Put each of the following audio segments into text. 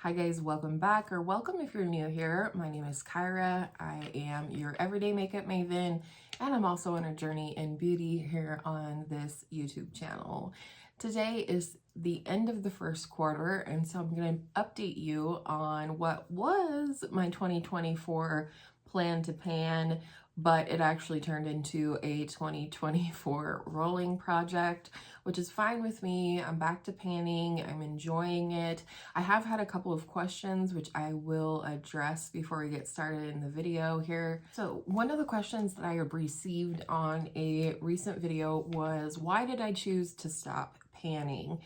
Hi guys, welcome back, or welcome if you're new here. My name is Kyra. I am your everyday makeup maven, and I'm also on a journey in beauty here on this YouTube channel. Today is the end of the first quarter, and so I'm going to update you on what was my 2024 plan to pan, but it actually turned into a 2024 rolling project, which is fine with me. I'm back to panning. I'm enjoying it. I have had a couple of questions, which I will address before we get started in the video here. So one of the questions that I have received on a recent video was, why did I choose to stop panning?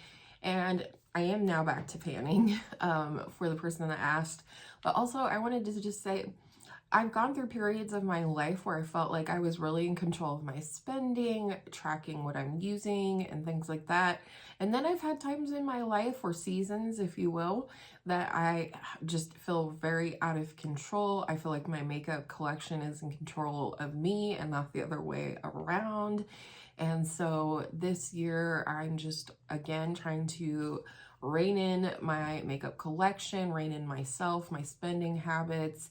And I am now back to panning for the person that asked. But also I wanted to just say, I've gone through periods of my life where I felt like I was really in control of my spending, tracking what I'm using and things like that. And then I've had times in my life, or seasons, if you will, that I just feel very out of control. I feel like my makeup collection is in control of me and not the other way around. And so this year I'm just, again, trying to rein in my makeup collection, rein in myself, my spending habits.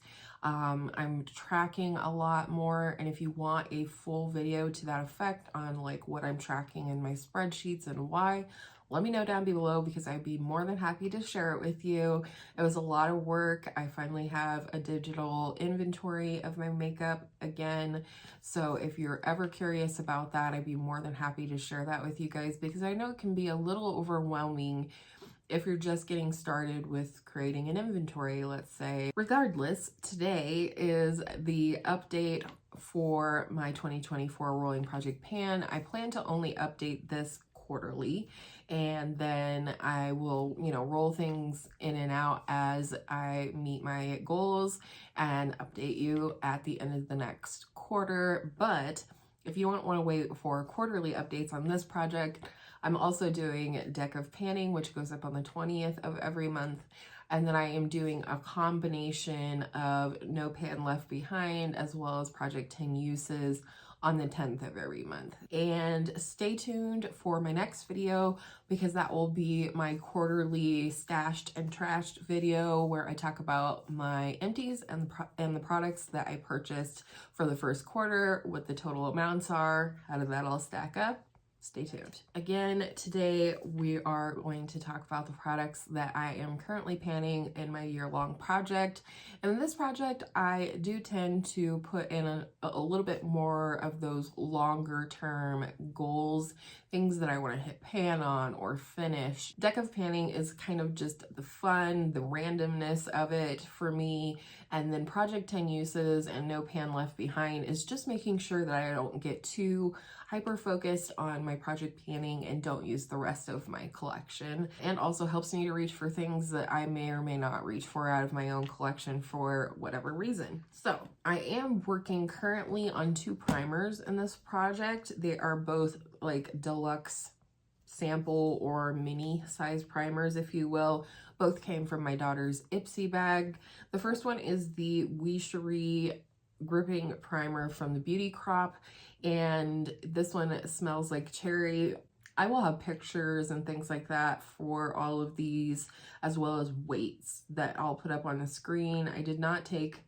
I'm tracking a lot more, and if you want a full video to that effect on like what I'm tracking in my spreadsheets and why, let me know down below, because I'd be more than happy to share it with you. It was a lot of work. I finally have a digital inventory of my makeup again. So if you're ever curious about that, I'd be more than happy to share that with you guys, because I know it can be a little overwhelming if you're just getting started with creating an inventory, let's say. Regardless, today is the update for my 2024 rolling project pan. I plan to only update this quarterly, and then I will, roll things in and out as I meet my goals and update you at the end of the next quarter. But if you don't want to wait for quarterly updates on this project, I'm also doing Deck of Panning, which goes up on the 20th of every month. And then I am doing a combination of No Pan Left Behind as well as Project 10 Uses on the 10th of every month. And stay tuned for my next video, because that will be my quarterly stashed and trashed video where I talk about my empties and the products that I purchased for the first quarter, what the total amounts are, how did that all stack up. Stay tuned. Again, today we are going to talk about the products that I am currently panning in my year-long project. And in this project, I do tend to put in a little bit more of those longer-term goals, things that I want to hit pan on or finish. Deck of Panning is kind of just the fun, the randomness of it for me. And then Project 10 Uses and No Pan Left Behind is just making sure that I don't get too hyper-focused on my project panning and don't use the rest of my collection, and also helps me to reach for things that I may or may not reach for out of my own collection for whatever reason. So I am working currently on 2 primers in this project. They are both like deluxe sample or mini size primers, if you will. Both came from my daughter's Ipsy bag. The first one is the We Cherie gripping primer from the Beauty Crop, and this one smells like cherry. I will have pictures and things like that for all of these, as well as weights that I'll put up on the screen. I did not take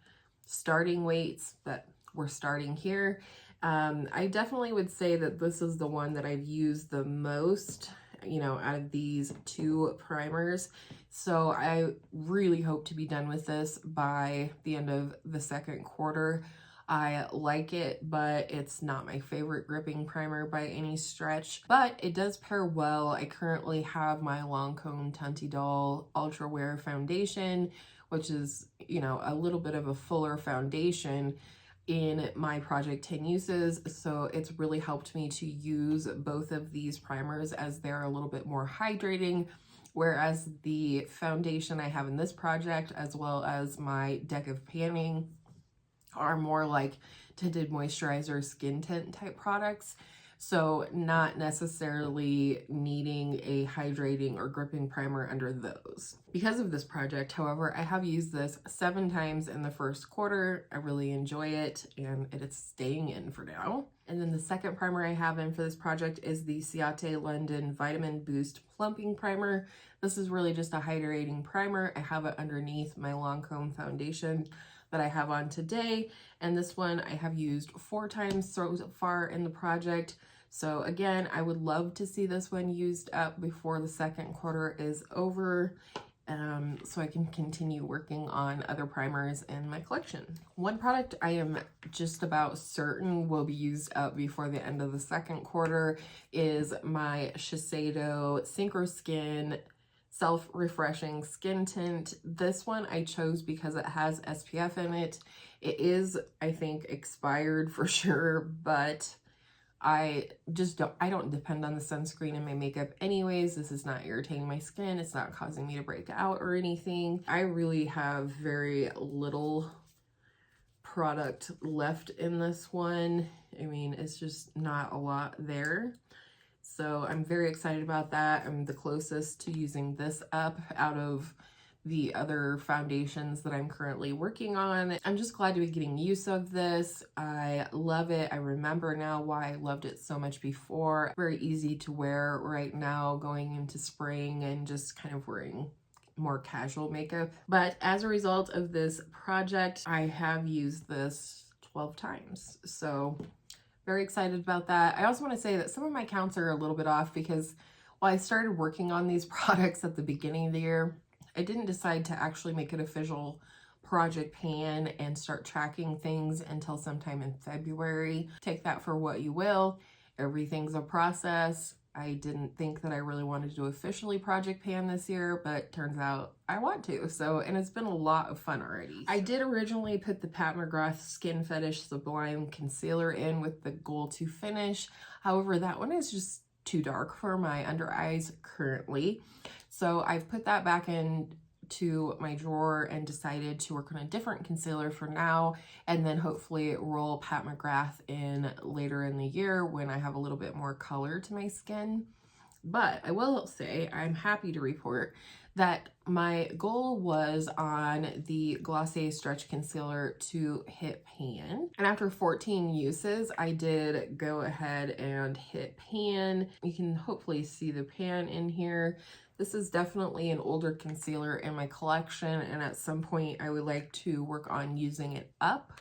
starting weights, but we're starting here. I definitely would say that this is the one that I've used the most, out of these 2 primers. So I really hope to be done with this by the end of the second quarter. I like it, but it's not my favorite gripping primer by any stretch, but it does pair well. I currently have my Lancome Tunty Doll Ultra Wear Foundation, which is, a little bit of a fuller foundation in my Project 10 Uses. So it's really helped me to use both of these primers, as they're a little bit more hydrating, whereas the foundation I have in this project, as well as my Deck of Panning, are more like tinted moisturizer, skin tint type products. So not necessarily needing a hydrating or gripping primer under those. Because of this project, however, I have used this 7 times in the first quarter. I really enjoy it and it's staying in for now. And then the second primer I have in for this project is the Ciate London Vitamin Boost Plumping Primer. This is really just a hydrating primer. I have it underneath my Lancome foundation that I have on today. And this one I have used 4 times so far in the project. So again, I would love to see this one used up before the second quarter is over, so I can continue working on other primers in my collection. One product I am just about certain will be used up before the end of the second quarter is my Shiseido Synchro Skin Self-Refreshing Skin Tint. This one I chose because it has SPF in it. It is, I think, expired for sure, but I don't depend on the sunscreen in my makeup anyways. This is not irritating my skin. It's not causing me to break out or anything. I really have very little product left in this one. I mean, it's just not a lot there. So I'm very excited about that. I'm the closest to using this up out of the other foundations that I'm currently working on. I'm just glad to be getting use of this. I love it. I remember now why I loved it so much before. Very easy to wear right now going into spring and just kind of wearing more casual makeup. But as a result of this project, I have used this 12 times. So very excited about that. I also want to say that some of my counts are a little bit off because while I started working on these products at the beginning of the year, I didn't decide to actually make an official project pan and start tracking things until sometime in February. Take that for what you will. Everything's a process. I didn't think that I really wanted to officially project pan this year, but turns out I want to. So, and it's been a lot of fun already. I did originally put the Pat McGrath Skin Fetish Sublime Concealer in with the goal to finish. However, that one is just too dark for my under eyes currently. So I've put that back into my drawer and decided to work on a different concealer for now, and then hopefully roll Pat McGrath in later in the year when I have a little bit more color to my skin. But I will say I'm happy to report that my goal was on the Glossier Stretch Concealer to hit pan. And after 14 uses, I did go ahead and hit pan. You can hopefully see the pan in here. This is definitely an older concealer in my collection, and at some point I would like to work on using it up.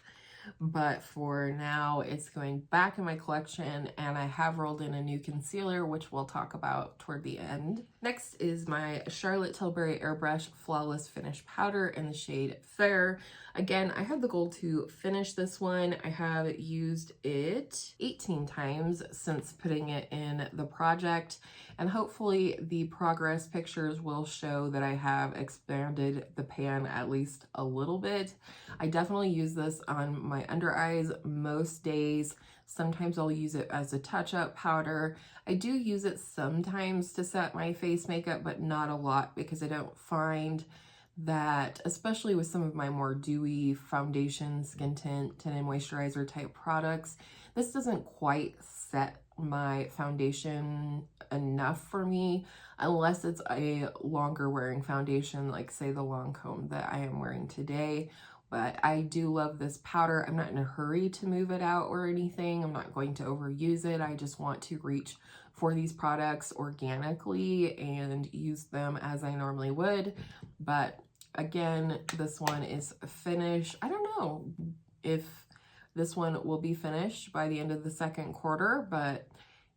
But for now, it's going back in my collection, and I have rolled in a new concealer, which we'll talk about toward the end. Next is my Charlotte Tilbury Airbrush Flawless Finish Powder in the shade Fair. Again, I had the goal to finish this one. I have used it 18 times since putting it in the project, and hopefully the progress pictures will show that I have expanded the pan at least a little bit. I definitely use this on my under eyes most days. Sometimes I'll use it as a touch-up powder. I do use it sometimes to set my face makeup, but not a lot because I don't find that, especially with some of my more dewy foundation, skin tint, and moisturizer type products, this doesn't quite set my foundation enough for me unless it's a longer wearing foundation, like say the Lancome that I am wearing today. But I do love this powder. I'm not in a hurry to move it out or anything. I'm not going to overuse it. I just want to reach for these products organically and use them as I normally would. But again, this one is finished. I don't know if this one will be finished by the end of the second quarter, but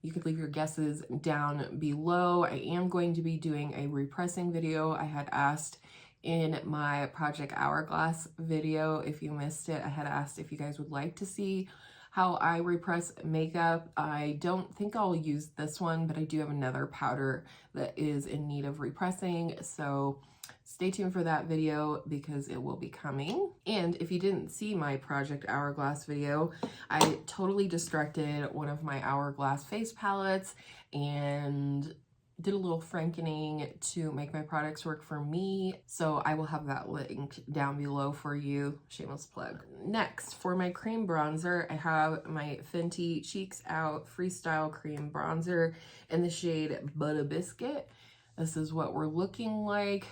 you could leave your guesses down below. I am going to be doing a repressing video. I had asked in my Project Hourglass video, if you missed it, I had asked if you guys would like to see how I repress makeup. I don't think I'll use this one, but I do have another powder that is in need of repressing. So stay tuned for that video because it will be coming. And if you didn't see my Project Hourglass video, I totally destructed one of my Hourglass face palettes and did a little frankening to make my products work for me. So I will have that linked down below for you. Shameless plug. Next, for my cream bronzer, I have my Fenty Cheeks Out Freestyle Cream Bronzer in the shade Butter Biscuit. This is what we're looking like.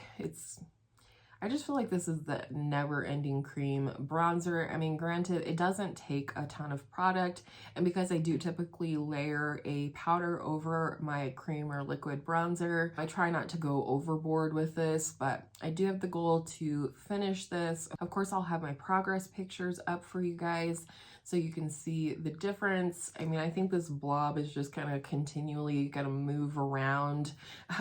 I just feel like this is the never-ending cream bronzer. I mean, granted, it doesn't take a ton of product, and because I do typically layer a powder over my cream or liquid bronzer, I try not to go overboard with this, but I do have the goal to finish this. Of course, I'll have my progress pictures up for you guys so you can see the difference. I mean, I think this blob is just kind of continually gonna move around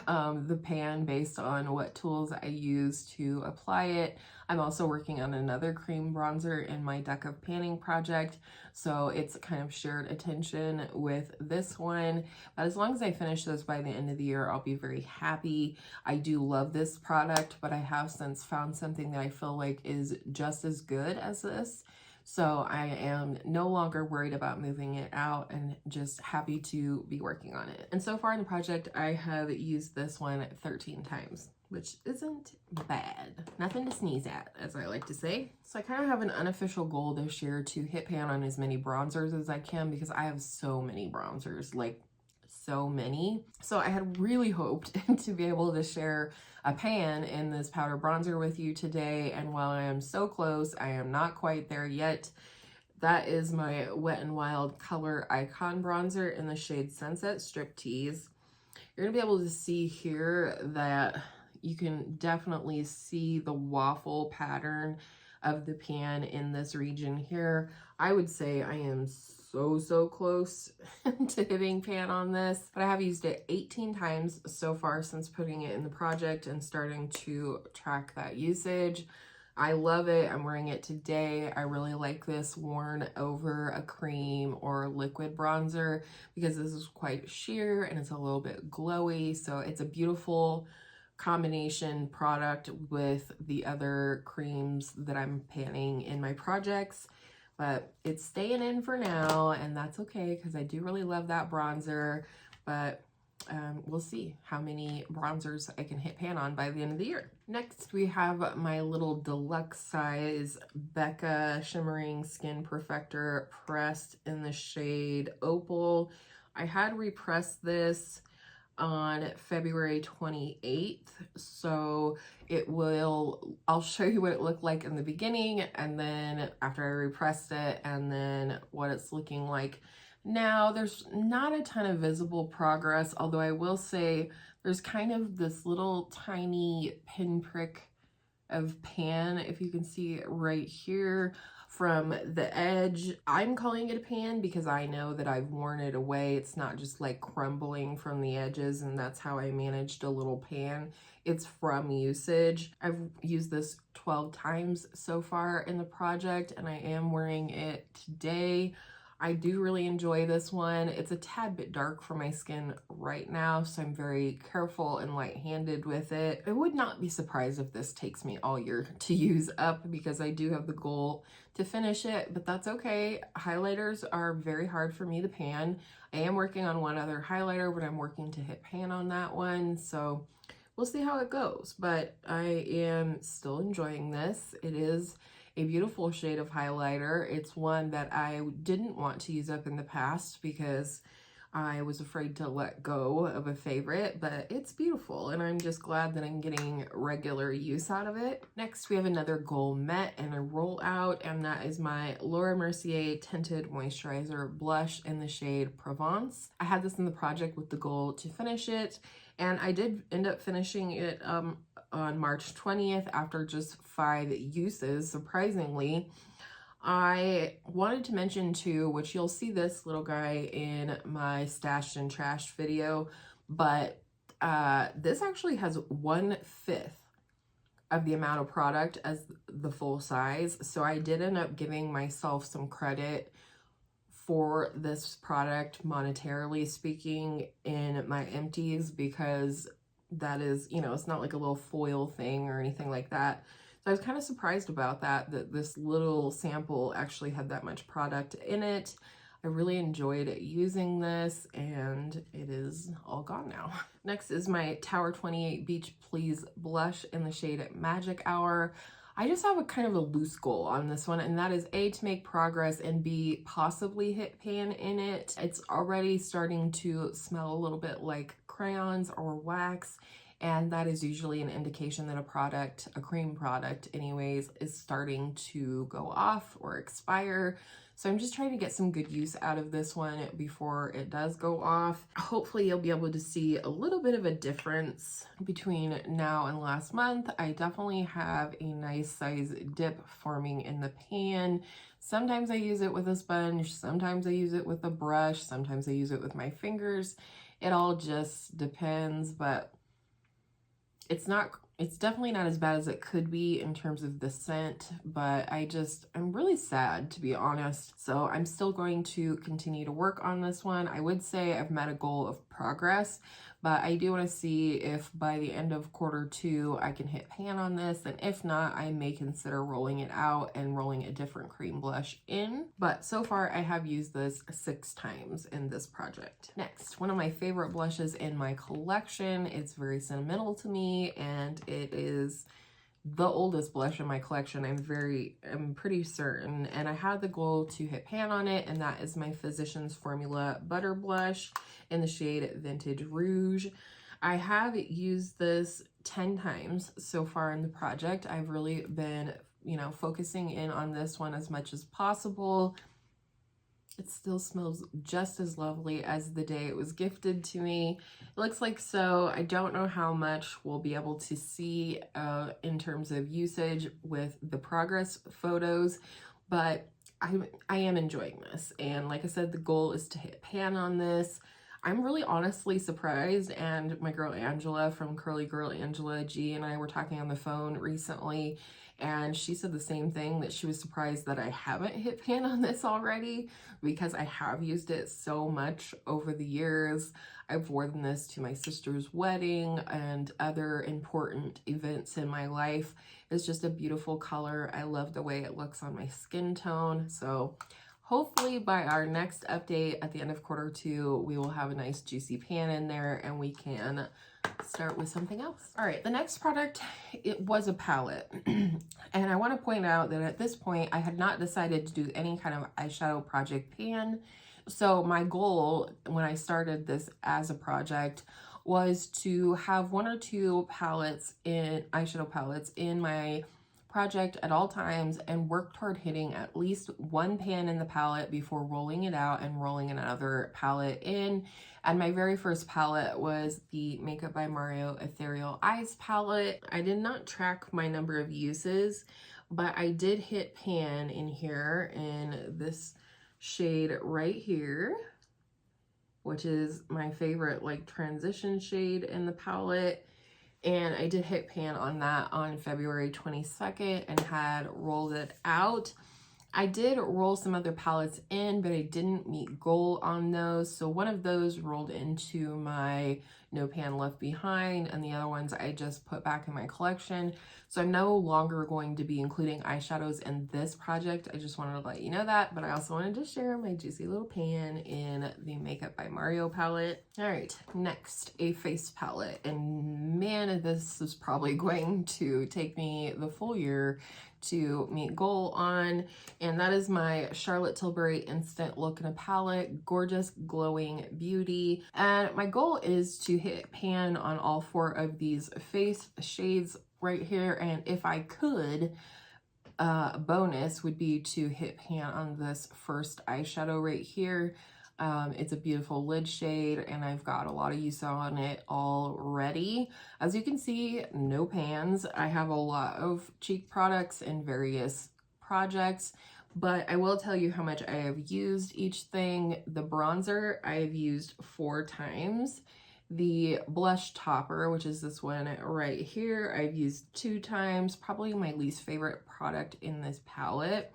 the pan based on what tools I use to apply it. I'm also working on another cream bronzer in my deck of panning project, so it's kind of shared attention with this one. But as long as I finish this by the end of the year, I'll be very happy. I do love this product, but I have since found something that I feel like is just as good as this. So I am no longer worried about moving it out and just happy to be working on it. And so far in the project, I have used this one 13 times, which isn't bad. Nothing to sneeze at, as I like to say. So I kind of have an unofficial goal this year to hit pan on as many bronzers as I can because I have so many bronzers, like so many. So I had really hoped to be able to share a pan in this powder bronzer with you today, and while I am so close, I am not quite there yet. That is my Wet n Wild Color Icon Bronzer in the shade Sunset Striptease. You're gonna be able to see here that you can definitely see the waffle pattern of the pan in this region here. I would say I am so close to hitting pan on this, but I have used it 18 times so far since putting it in the project and starting to track that usage. I love it. I'm wearing it today. I really like this worn over a cream or liquid bronzer because this is quite sheer and it's a little bit glowy, so it's a beautiful combination product with the other creams that I'm panning in my projects. But it's staying in for now, and that's okay because I do really love that bronzer. But we'll see how many bronzers I can hit pan on by the end of the year. Next, we have my little deluxe size Becca Shimmering Skin Perfector pressed in the shade Opal. I had repressed this on February 28th, so I'll show you what it looked like in the beginning, and then after I repressed it, and then what it's looking like now. There's not a ton of visible progress, although I will say there's kind of this little tiny pinprick of pan, if you can see right here from the edge. I'm calling it a pan because I know that I've worn it away. It's not just like crumbling from the edges, and that's how I managed a little pan. It's from usage. I've used this 12 times so far in the project, and I am wearing it today. I do really enjoy this one. It's a tad bit dark for my skin right now, so I'm very careful and light-handed with it. I would not be surprised if this takes me all year to use up because I do have the goal to finish it, but that's okay. Highlighters are very hard for me to pan. I am working on one other highlighter, but I'm working to hit pan on that one, so we'll see how it goes. But I am still enjoying this. It is a beautiful shade of highlighter. It's one that I didn't want to use up in the past because I was afraid to let go of a favorite, but it's beautiful and I'm just glad that I'm getting regular use out of it. Next, we have another goal met and a rollout, and that is my Laura Mercier Tinted Moisturizer Blush in the shade Provence. I had this in the project with the goal to finish it, and I did end up finishing it on March 20th after just 5 uses, surprisingly. I wanted to mention too, which you'll see this little guy in my Stashed and Trashed video, but this actually has 1/5 of the amount of product as the full size. So I did end up giving myself some credit for this product, monetarily speaking, in my empties, because that is, you know, it's not like a little foil thing or anything like that. So I was kind of surprised about that this little sample actually had that much product in it. I really enjoyed using this, and it is all gone now. Next is my Tower 28 Beach Please blush in the shade Magic Hour. I just have a kind of a loose goal on this one, and that is A, to make progress, and B, possibly hit pan in it. It's already starting to smell a little bit like crayons or wax, and that is usually an indication that a product, a cream product anyways, is starting to go off or expire. So I'm just trying to get some good use out of this one before it does go off. Hopefully you'll be able to see a little bit of a difference between now and last month. I definitely have a nice size dip forming in the pan. Sometimes I use it with a sponge, sometimes I use it with a brush, sometimes I use it with my fingers. It all just depends, but it's definitely not as bad as it could be in terms of the scent, but I'm really sad, to be honest. So I'm still going to continue to work on this one. I would say I've met a goal of progress, but I do want to see if by the end of Q2 I can hit pan on this, and if not, I may consider rolling it out and rolling a different cream blush in. But so far I have used this 6 times in this project. Next, one of my favorite blushes in my collection. It's very sentimental to me, and it is the oldest blush in my collection, I'm pretty certain, and I had the goal to hit pan on it, and that is my Physicians Formula Butter Blush in the shade Vintage Rouge. I have used this 10 times so far in the project. I've really been, focusing in on this one as much as possible. It still smells just as lovely as the day it was gifted to me. It looks like so. I don't know how much we'll be able to see in terms of usage with the progress photos, but I am enjoying this. And like I said, the goal is to hit pan on this. I'm really honestly surprised, and my girl Angela from Curly Girl Angela G and I were talking on the phone recently, and she said the same thing, that she was surprised that I haven't hit pan on this already, because I have used it so much over the years. I've worn this to my sister's wedding and other important events in my life. It's just a beautiful color. I love the way it looks on my skin tone. So hopefully by our next update at the end of Q2, we will have a nice juicy pan in there and we can start with something else. All right, the next product, it was a palette. And I want to point out that at this point, I had not decided to do any kind of eyeshadow project pan. So my goal when I started this as a project was to have 1 or 2 eyeshadow palettes in my project at all times and work toward hitting at least 1 pan in the palette before rolling it out and rolling another palette in. And my very first palette was the Makeup by Mario Ethereal Eyes palette. I did not track my number of uses, but I did hit pan in here in this shade right here, which is my favorite transition shade in the palette. And I did hit pan on that on February 22nd and had rolled it out. I did roll some other palettes in, but I didn't meet goal on those. So one of those rolled into my No Pan Left Behind, and the other ones I just put back in my collection. So I'm no longer going to be including eyeshadows in this project. I just wanted to let you know that, but I also wanted to share my juicy little pan in the Makeup by Mario palette. All right, next, a face palette. And man, this is probably going to take me the full year to meet goal on, and that is my Charlotte Tilbury Instant Look in a Palette, Gorgeous Glowing Beauty. And my goal is to hit pan on all 4 of these face shades right here, and if I could, a bonus would be to hit pan on this first eyeshadow right here. It's a beautiful lid shade, and I've got a lot of use on it already. As you can see, no pans. I have a lot of cheek products in various projects, but I will tell you how much I have used each thing. The bronzer I have used 4 times. The blush topper, which is this one right here, I've used 2 times. Probably my least favorite product in this palette.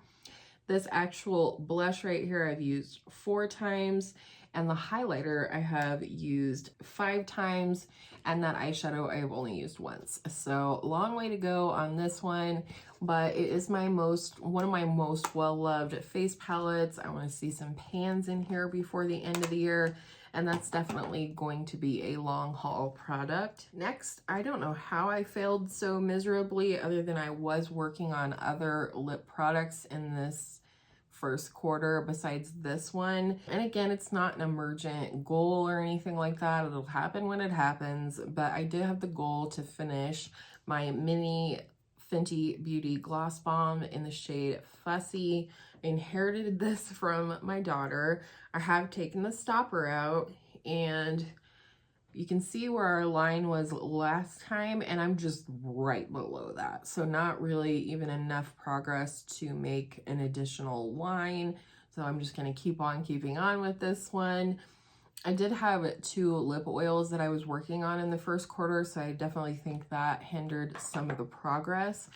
This actual blush right here I've used 4 times, and the highlighter I have used 5 times, and that eyeshadow I've only used once. So long way to go on this one, but it is one of my most well-loved face palettes. I want to see some pans in here before the end of the year, and that's definitely going to be a long haul product. Next, I don't know how I failed so miserably, other than I was working on other lip products in this first quarter besides this one. And again, it's not an emergent goal or anything like that. It'll happen when it happens, but I did have the goal to finish my mini Fenty Beauty Gloss Bomb in the shade Fussy. I inherited this from my daughter. I have taken the stopper out, and you can see where our line was last time, and I'm just right below that. So not really even enough progress to make an additional line. So I'm just gonna keep on keeping on with this one. I did have 2 lip oils that I was working on in the first quarter, so I definitely think that hindered some of the progress,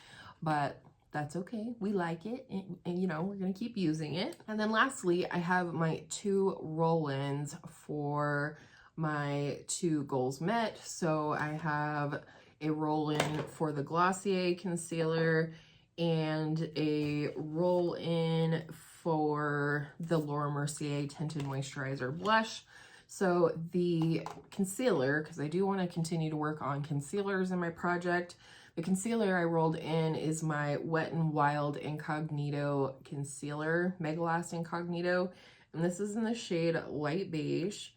but that's okay. We like it, and you know, we're gonna keep using it. And then lastly, I have my 2 roll-ins for my 2 goals met. So I have a roll-in for the Glossier concealer and a roll-in for the Laura Mercier Tinted Moisturizer Blush. So the concealer, because I do want to continue to work on concealers in my project, the concealer I rolled in is my Wet n Wild Incognito Concealer, Mega Last Incognito, and this is in the shade Light Beige.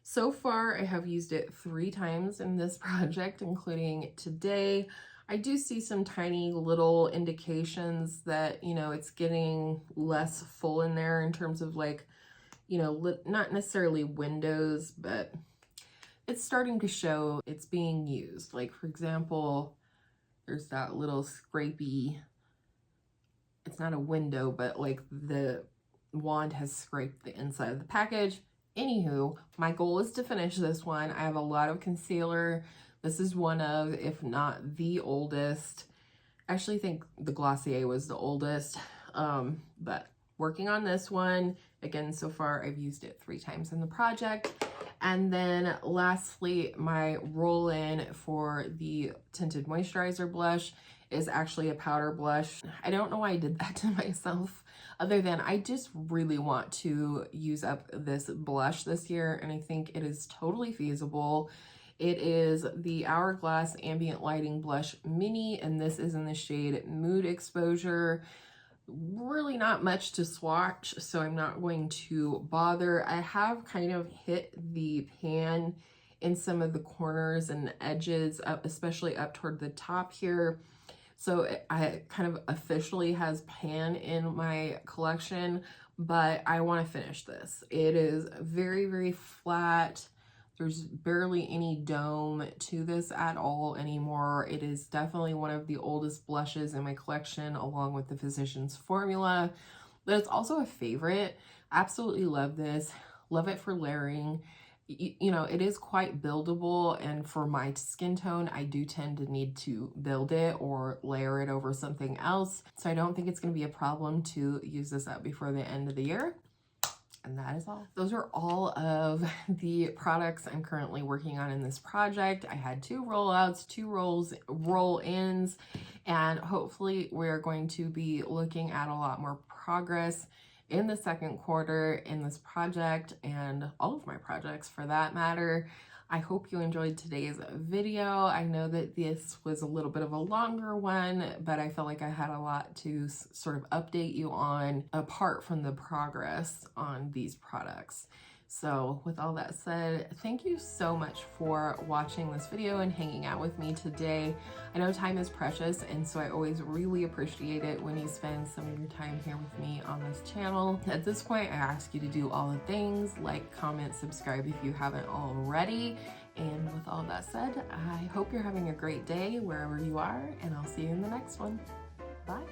So far, I have used it 3 times in this project, including today. I do see some tiny little indications that, you know, it's getting less full in there in terms of, like, you know, not necessarily windows, but it's starting to show it's being used. Like, for example, there's that little scrapey, it's not a window, but like the wand has scraped the inside of the package. Anywho, my goal is to finish this one. I have a lot of concealer. This is one of, if not the oldest. I actually think the Glossier was the oldest, but working on this one. Again, so far I've used it 3 times in the project. And then lastly, my roll-in for the Tinted Moisturizer Blush is actually a powder blush. I don't know why I did that to myself, other than I just really want to use up this blush this year, and I think it is totally feasible. It is the Hourglass Ambient Lighting Blush Mini, and this is in the shade Mood Exposure. Really not much to swatch, so I'm not going to bother. I have kind of hit the pan in some of the corners and edges, especially up toward the top here. So I kind of officially has pan in my collection, but I want to finish this. It is very, very flat. There's barely any dome to this at all anymore. It is definitely one of the oldest blushes in my collection, along with the Physicians Formula, but it's also a favorite. Absolutely love this. Love it for layering. You know, it is quite buildable, and for my skin tone, I do tend to need to build it or layer it over something else. So I don't think it's going to be a problem to use this up before the end of the year. And that is all. Those are all of the products I'm currently working on in this project. I had 2 rollouts, 2 roll-ins, and hopefully we're going to be looking at a lot more progress in the second quarter in this project, and all of my projects for that matter. I hope you enjoyed today's video. I know that this was a little bit of a longer one, but I felt like I had a lot to sort of update you on apart from the progress on these products. So with all that said, thank you so much for watching this video and hanging out with me today. I know time is precious, and so I always really appreciate it when you spend some of your time here with me on this channel. At this point, I ask you to do all the things, like, comment, subscribe if you haven't already. And with all that said, I hope you're having a great day wherever you are, and I'll see you in the next one. Bye.